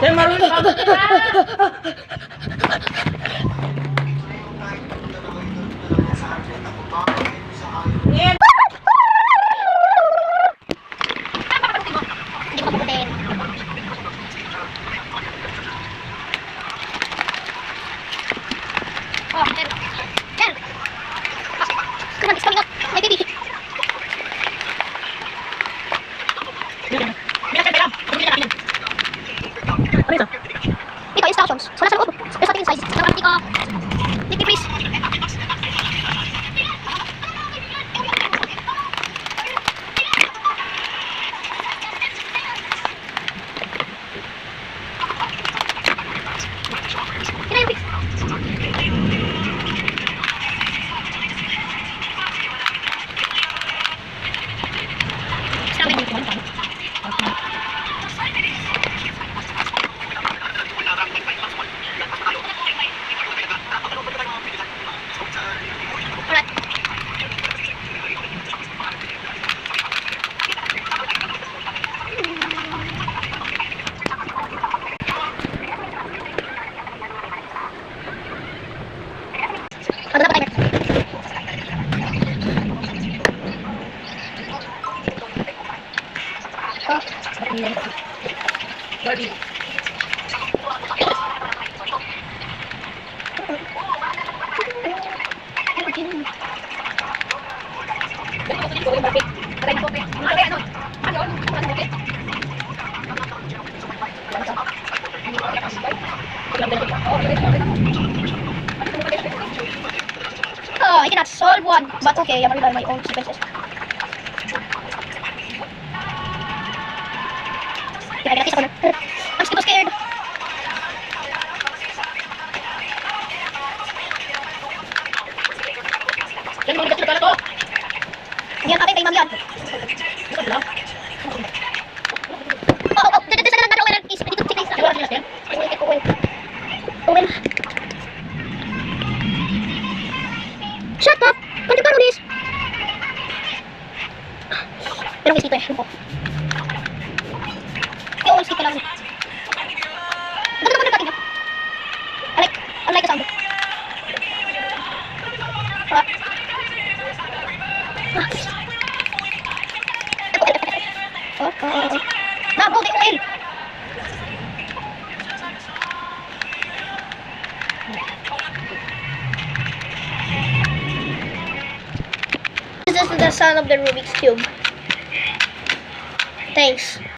Kaya marunong ka Yan. Oh, Ken. Ken. Come on, it's coming up. My baby. Ito, instructions. Wala sa loob. There's nothing inside. Liquid freeze. Ano na pa Barbie. Oh, I cannot solve one, but okay, I'm relying on my own sequences. Yeah, I got this corner. I'm still scared. Yan mo nagkakita pala to. Yan, ate, kay ma'am yan. Ito lang. Oh, there's another one. Please, I need to take this. Wala niya yan. Owen. Shut up! Can you borrow this? Pero may dito eh. Yung always dito lang. Ano naman nagkating nyo? I like the sound. Nabo, the oil! This is the sound of the Rubik's Cube. Thanks.